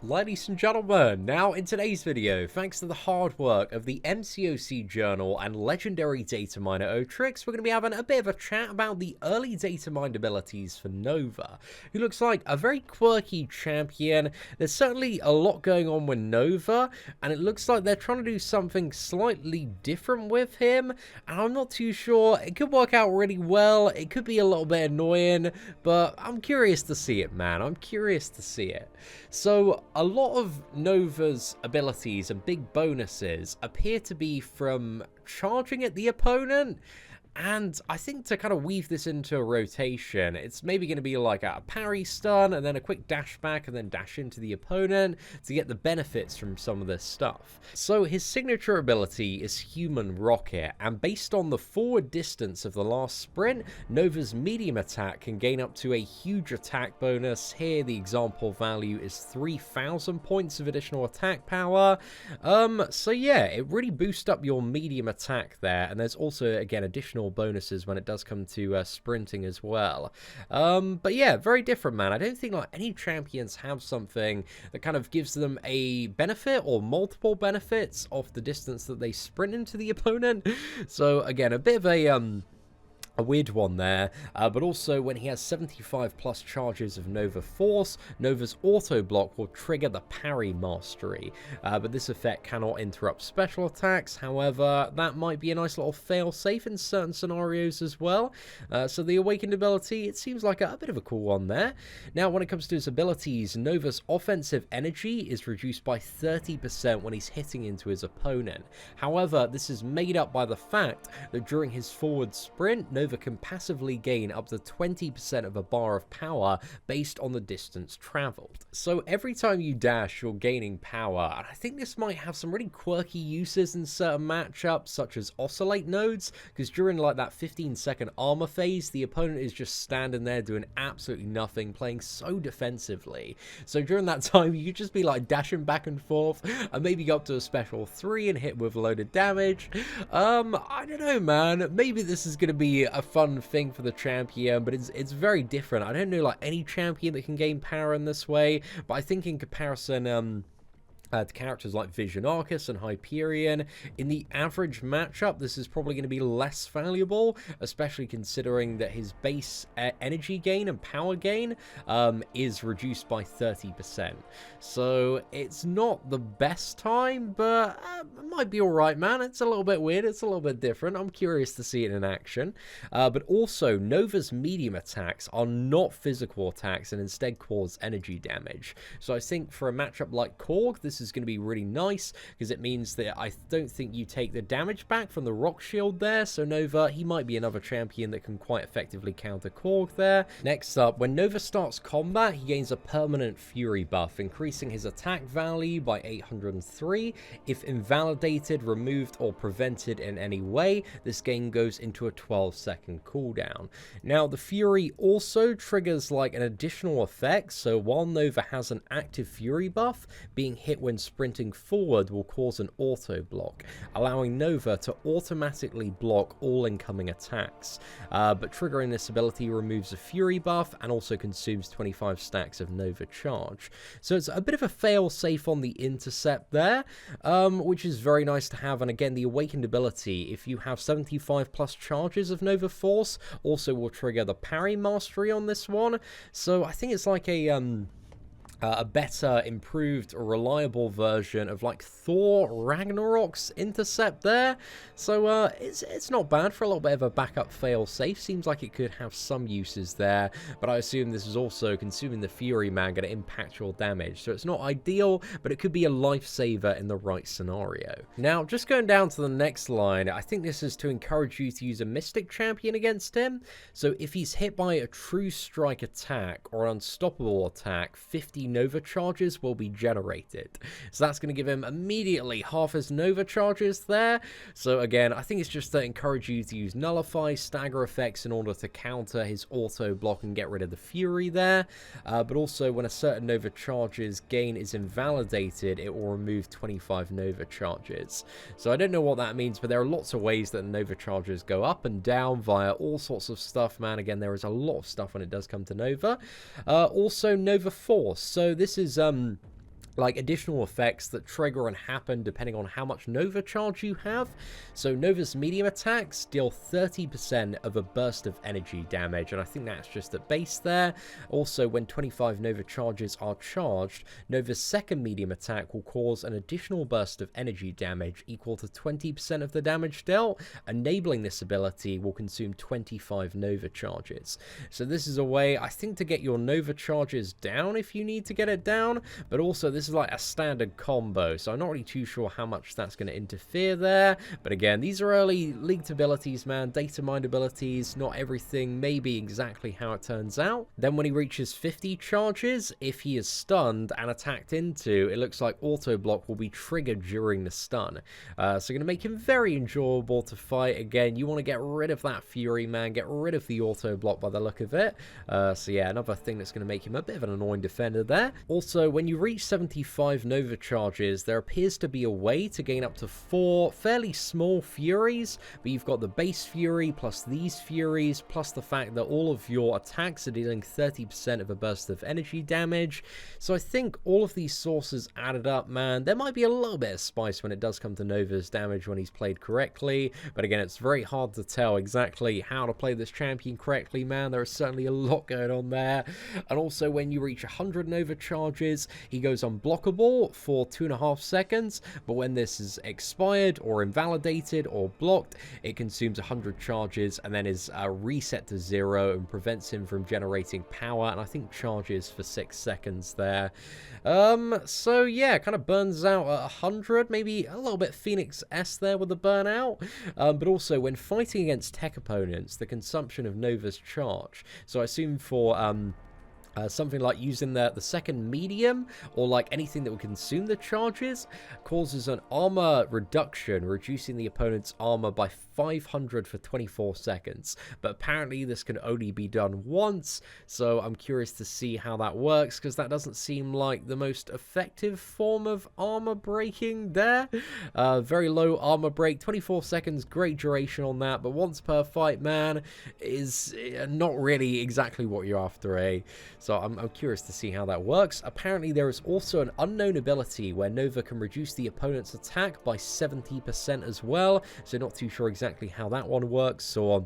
Ladies and gentlemen, now in today's video, thanks to the hard work of the MCOC Journal and legendary data miner Otriux, we're going to be having a bit of a chat about the early data mined abilities for Nova, who looks like a very quirky champion. There's certainly a lot going on with Nova, and it looks like they're trying to do something slightly different with him, and I'm not too sure. It could work out really well, it could be a little bit annoying, but I'm curious to see it, man. I'm curious to see it. So, a lot of Nova's abilities and big bonuses appear to be from charging at the opponent. And I think to kind of weave this into a rotation, it's maybe going to be like a parry stun and then a quick dash back and then dash into the opponent to get the benefits from some of this stuff. So his signature ability is Human Rocket, and based on the forward distance of the last sprint, Nova's medium attack can gain up to a huge attack bonus. Here the example value is 3,000 points of additional attack power. So yeah, it really boosts up your medium attack there, and there's also again additional bonuses when it does come to sprinting as well. But yeah, very different, man. I don't think like any champions have something that kind of gives them a benefit or multiple benefits off the distance that they sprint into the opponent. So again, a bit of a weird one there, but also when he has 75 plus charges of Nova Force, Nova's auto block will trigger the parry mastery, but this effect cannot interrupt special attacks. However, that might be a nice little fail safe in certain scenarios as well. So the awakened ability, it seems like a bit of a cool one there. Now when it comes to his abilities, Nova's offensive energy is reduced by 30% when he's hitting into his opponent. However, this is made up by the fact that during his forward sprint, Nova can passively gain up to 20% of a bar of power based on the distance traveled. So every time you dash, you're gaining power, and I think this might have some really quirky uses in certain matchups, such as oscillate nodes, because during like that 15-second armor phase, the opponent is just standing there doing absolutely nothing, playing so defensively. So during that time, you could just be like dashing back and forth, and maybe go up to a special 3 and hit with loaded damage. I don't know, man. Maybe this is going to be a fun thing for the champion, but it's very different. I don't know like any champion that can gain power in this way, but I think in comparison to characters like Vision Arcus and Hyperion, in the average matchup, this is probably going to be less valuable, especially considering that his base energy gain and power gain is reduced by 30%. So it's not the best time, but it might be alright, man. It's a little bit weird. It's a little bit different. I'm curious to see it in action. But also, Nova's medium attacks are not physical attacks and instead cause energy damage. So I think for a matchup like Korg, this is going to be really nice because it means that I don't think you take the damage back from the rock shield there. So Nova, he might be another champion that can quite effectively counter Korg there. Next up, when Nova starts combat, he gains a permanent fury buff, increasing his attack value by 803. If invalidated, removed, or prevented in any way, this gain goes into a 12-second cooldown. Now, the fury also triggers like an additional effect, so while Nova has an active fury buff, being hit when sprinting forward will cause an auto block, allowing Nova to automatically block all incoming attacks. But triggering this ability removes a fury buff and also consumes 25 stacks of Nova charge. So it's a bit of a fail safe on the intercept there, which is very nice to have. And again, the awakened ability, if you have 75 plus charges of Nova Force, also will trigger the parry mastery on this one. So I think it's like a better, improved, reliable version of like Thor Ragnarok's intercept there. So it's not bad for a little bit of a backup fail safe. Seems like it could have some uses there, but I assume this is also consuming the Fury Man going to impact your damage. So it's not ideal, but it could be a lifesaver in the right scenario. Now, just going down to the next line, I think this is to encourage you to use a Mystic Champion against him. So if he's hit by a True Strike attack or Unstoppable attack, 50 Nova charges will be generated. So that's going to give him immediately half his Nova charges there. So again, I think it's just to encourage you to use Nullify, Stagger effects in order to counter his auto block and get rid of the Fury there. But also when a certain Nova charges gain is invalidated, it will remove 25 Nova charges. So I don't know what that means, but there are lots of ways that Nova charges go up and down via all sorts of stuff, man. Again, there is a lot of stuff when it does come to Nova. Also Nova Force. So this is like additional effects that trigger and happen depending on how much Nova charge you have. So Nova's medium attacks deal 30% of a burst of energy damage, and I think that's just at base there. Also, when 25 Nova charges are charged, Nova's second medium attack will cause an additional burst of energy damage equal to 20% of the damage dealt. Enabling this ability will consume 25 Nova charges. So this is a way, I think, to get your Nova charges down if you need to get it down, but also this is like a standard combo, so I'm not really too sure how much that's going to interfere there. But again, these are early leaked abilities, man. Data mined abilities, not everything may be exactly how it turns out. Then when he reaches 50 charges, if he is stunned and attacked into, it looks like auto block will be triggered during the stun. So going to make him very enjoyable to fight. Again, you want to get rid of that fury, man. Get rid of the auto block by the look of it. So yeah, another thing that's going to make him a bit of an annoying defender there. Also, when you reach 75 Nova charges, there appears to be a way to gain up to 4 fairly small furies, but you've got the base fury plus these furies plus the fact that all of your attacks are dealing 30% of a burst of energy damage. So I think all of these sources added up, man, there might be a little bit of spice when it does come to Nova's damage when he's played correctly, but again, it's very hard to tell exactly how to play this champion correctly, man. There is certainly a lot going on there. And also, when you reach 100 Nova charges, he goes unblockable for 2.5 seconds, but when this is expired or invalidated or blocked, it consumes 100 charges and then is reset to 0 and prevents him from generating power, and I think charges for 6 seconds there. So yeah, kind of burns out at 100, maybe a little bit Phoenix S there with the burnout, but also when fighting against tech opponents, the consumption of Nova's charge. So I assume for something like using the second medium, or like anything that would consume the charges, causes an armor reduction, reducing the opponent's armor by 500 for 24 seconds. But apparently this can only be done once, so I'm curious to see how that works, because that doesn't seem like the most effective form of armor breaking there. Very low armor break, 24 seconds, great duration on that, but once per fight, man, is not really exactly what you're after, eh? So I'm curious to see how that works. Apparently there is also an unknown ability where Nova can reduce the opponent's attack by 70% as well, so not too sure exactly how that one works or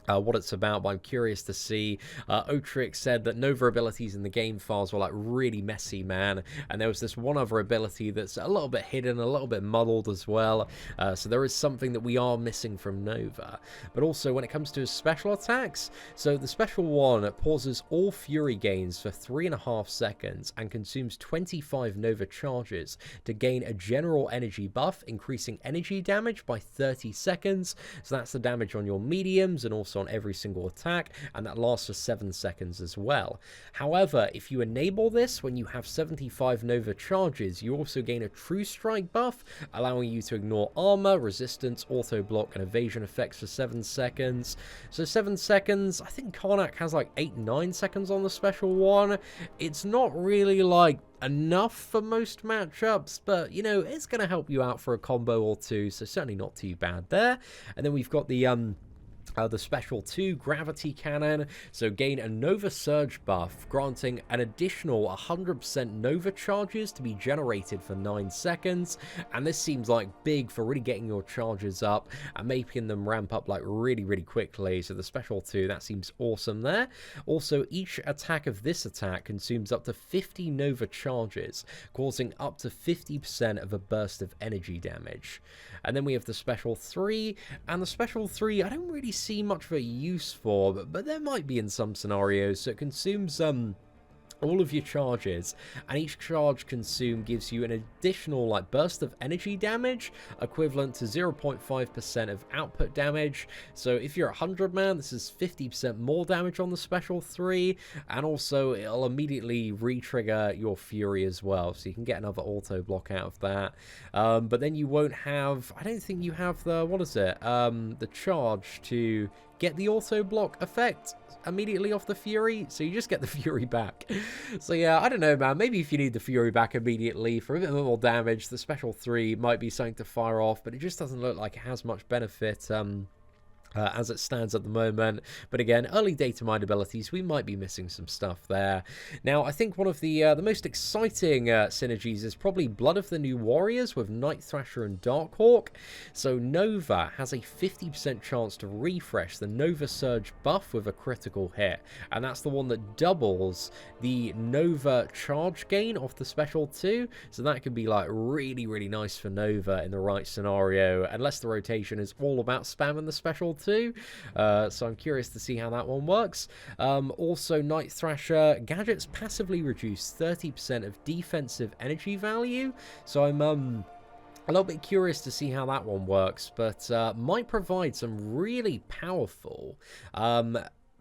what it's about, but I'm curious to see. Otriux said that Nova abilities in the game files were like really messy, man, and there was this one other ability that's a little bit hidden, a little bit muddled as well, so there is something that we are missing from Nova. But also when it comes to his special attacks, so the special one pauses all fury gains for 3.5 seconds and consumes 25 Nova charges to gain a general energy buff, increasing energy damage by 30 seconds, so that's the damage on your mediums and also on every single attack, and that lasts for 7 seconds as well. However, if you enable this when you have 75 Nova charges, you also gain a true strike buff, allowing you to ignore armor, resistance, auto block, and evasion effects for 7 seconds. So 7 seconds, I think Karnak has like 8-9 seconds on the special one. It's not really like enough for most matchups, but you know, it's going to help you out for a combo or two, so certainly not too bad there. And then we've got the special 2 gravity cannon, so gain a Nova surge buff, granting an additional 100% Nova charges to be generated for 9 seconds, and this seems like big for really getting your charges up and making them ramp up like really quickly. So the special 2, that seems awesome there. Also, each attack of this attack consumes up to 50 Nova charges, causing up to 50% of a burst of energy damage. And then we have the special 3, and the special 3 I don't really see much of a use for, but there might be in some scenarios. So it consumes all of your charges, and each charge consumed gives you an additional like burst of energy damage equivalent to 0.5% of output damage. So if you're 100 man, this is 50% more damage on the special 3, and also it'll immediately re-trigger your fury as well, so you can get another auto block out of that. But then you won't have, I don't think you have the, what is it, the charge to get the auto block effect immediately off the fury, so you just get the fury back. So yeah, I don't know, man, maybe if you need the fury back immediately for a bit more damage, the special 3 might be something to fire off, but it just doesn't look like it has much benefit as it stands at the moment. But again, early data mine abilities, we might be missing some stuff there. Now, I think one of the most exciting synergies is probably Blood of the New Warriors with Night Thrasher and Darkhawk. So Nova has a 50% chance to refresh the Nova Surge buff with a critical hit, and that's the one that doubles the Nova charge gain off the special too. So that could be like really, really nice for Nova in the right scenario, unless the rotation is all about spamming the special too. So I'm curious to see how that one works. Also, Night Thrasher gadgets passively reduce 30% of defensive energy value, so I'm a little bit curious to see how that one works, but might provide some really powerful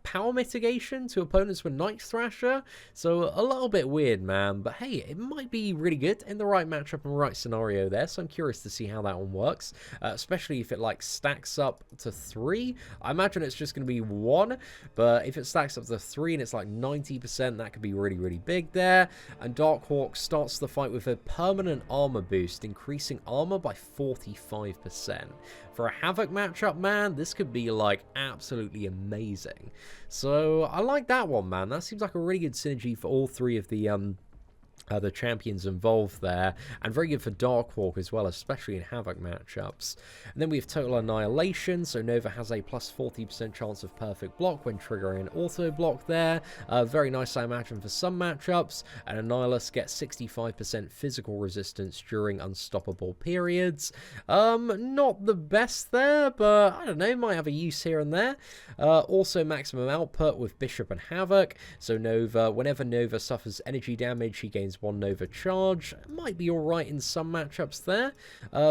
power mitigation to opponents with Night Thrasher. So a little bit weird, man, but hey, it might be really good in the right matchup and right scenario there. So I'm curious to see how that one works, especially if it like stacks up to 3. I imagine it's just going to be 1, but if it stacks up to 3 and it's like 90%, that could be really, really big there. And Darkhawk starts the fight with a permanent armor boost, increasing armor by 45%. For a Havoc matchup, man, this could be like absolutely amazing. So I like that one, man. That seems like a really good synergy for all 3 of the champions involved there, and very good for Darkhawk as well, especially in Havoc matchups. And then we have Total Annihilation, so Nova has a plus 40% chance of perfect block when triggering auto block there. Very nice, I imagine, for some matchups. And Annihilus gets 65% physical resistance during unstoppable periods. Not the best there, but I don't know, might have a use here and there. Also maximum output with Bishop and Havoc, so Nova, whenever Nova suffers energy damage, he gains 1 Nova charge. Might be alright in some matchups there.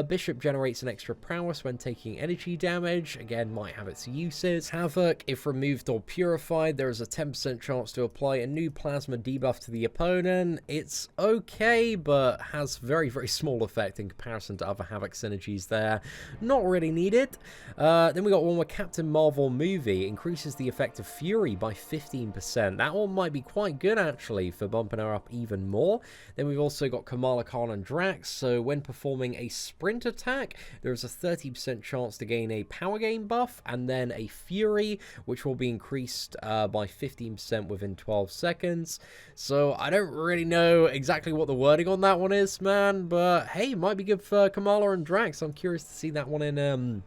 Bishop generates an extra prowess when taking energy damage. Again, might have its uses. Havoc, if removed or purified, there is a 10% chance to apply a new plasma debuff to the opponent. It's okay, but has very, very small effect in comparison to other Havoc synergies there. Not really needed. Then we got one with Captain Marvel movie. Increases the effect of Fury by 15%. That one might be quite good, actually, for bumping her up even more. Then we've also got Kamala Khan and Drax, so when performing a sprint attack, there is a 30% chance to gain a power gain buff, and then a Fury, which will be increased by 15% within 12 seconds. So I don't really know exactly what the wording on that one is, man, but hey, might be good for Kamala and Drax. I'm curious to see that one in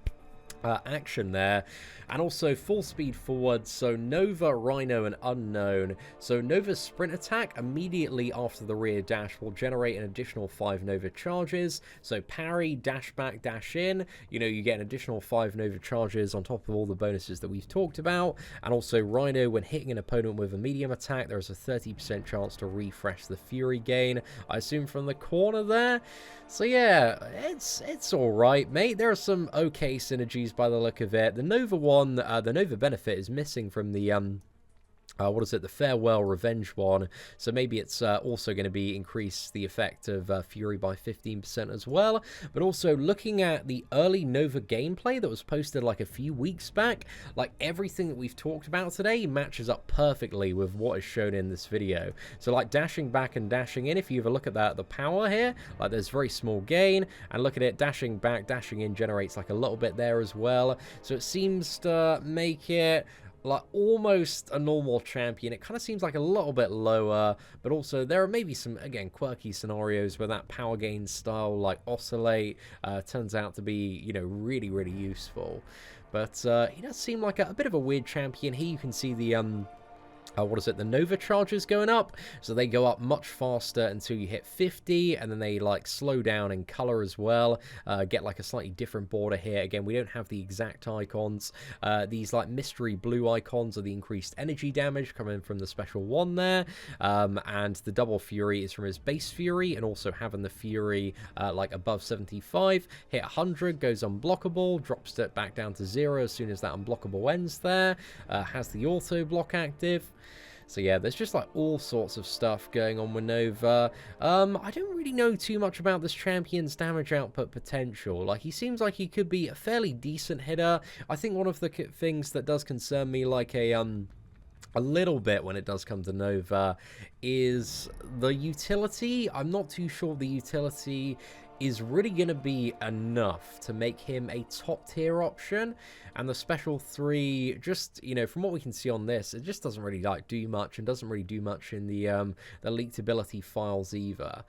action there. And also full speed forward, so Nova, Rhino, and Unknown. So Nova's sprint attack immediately after the rear dash will generate an additional 5 Nova charges. So parry, dash back, dash in, you know, you get an additional 5 Nova charges on top of all the bonuses that we've talked about. And also Rhino, when hitting an opponent with a medium attack, there is a 30% chance to refresh the Fury gain, I assume from the corner there. So yeah, it's alright, mate. There are some okay synergies by the look of it. The Nova one, the Nova benefit is missing from the what is it, the Farewell Revenge one, so maybe it's also going to be increase the effect of Fury by 15% as well. But also looking at the early Nova gameplay that was posted like a few weeks back, like everything that we've talked about today matches up perfectly with what is shown in this video. So like dashing back and dashing in, if you have a look at that, the power here, like there's very small gain, and look at it, dashing back, dashing in generates like a little bit there as well. So it seems to make it like almost a normal champion. It kind of seems like a little bit lower, but also there are maybe some, again, quirky scenarios where that power gain style like oscillate turns out to be, you know, really, really useful. But he does seem like a bit of a weird champion. Here you can see the what is it, the Nova charges going up, so they go up much faster until you hit 50, and then they like slow down in color as well, get like a slightly different border here. Again, we don't have the exact icons. These like mystery blue icons are the increased energy damage coming from the special one there, and the double Fury is from his base Fury, and also having the Fury like above 75, hit 100, goes unblockable, drops it back down to 0 as soon as that unblockable ends there, has the auto block active. So yeah, there's just like all sorts of stuff going on with Nova. I don't really know too much about this champion's damage output potential. Like, he seems like he could be a fairly decent hitter. I think one of the things that does concern me, like a a little bit when it does come to Nova is the utility. I'm not too sure the utility is really going to be enough to make him a top tier option, and the special 3, just, you know, from what we can see on this, it just doesn't really like do much, and doesn't really do much in the leaked ability files either.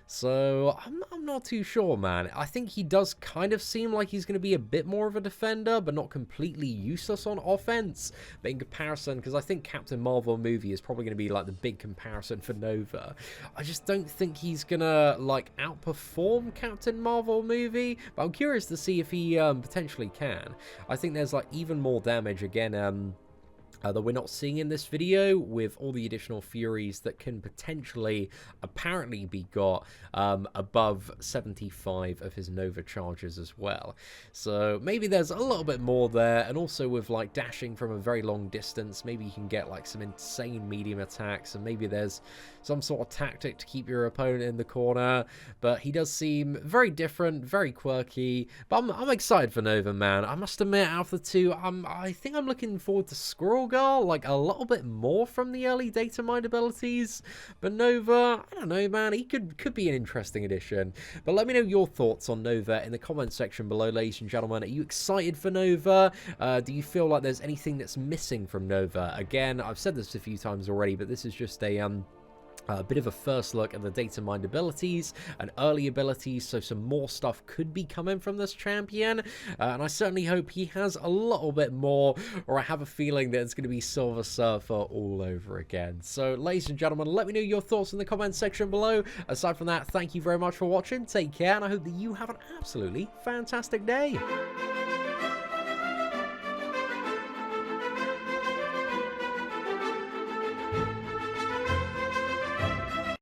So, I'm not too sure, man. I think he does kind of seem like he's going to be a bit more of a defender, but not completely useless on offense. But in comparison, because I think Captain Marvel movie is probably going to be, like, the big comparison for Nova, I just don't think he's going to, like, outperform Captain Marvel movie. But I'm curious to see if he potentially can. I think there's, like, even more damage, again, that we're not seeing in this video, with all the additional Furies that can potentially apparently be got above 75 of his Nova charges as well. So maybe there's a little bit more there, and also with like dashing from a very long distance, maybe you can get like some insane medium attacks, and maybe there's some sort of tactic to keep your opponent in the corner. But he does seem very different, very quirky, but I'm excited for Nova, man. I must admit, out of the two, I think I'm looking forward to Squirrel Girl, like, a little bit more from the early data mine abilities. But Nova, I don't know, man, he could be an interesting addition. But let me know your thoughts on Nova in the comments section below, ladies and gentlemen. Are you excited for Nova? Do you feel like there's anything that's missing from Nova? Again, I've said this a few times already, but this is just a bit of a first look at the data mined abilities and early abilities, so some more stuff could be coming from this champion, and I certainly hope he has a little bit more, or I have a feeling that it's going to be Silver Surfer all over again. So ladies and gentlemen, let me know your thoughts in the comments section below. Aside from that, thank you very much for watching, take care, and I hope that you have an absolutely fantastic day.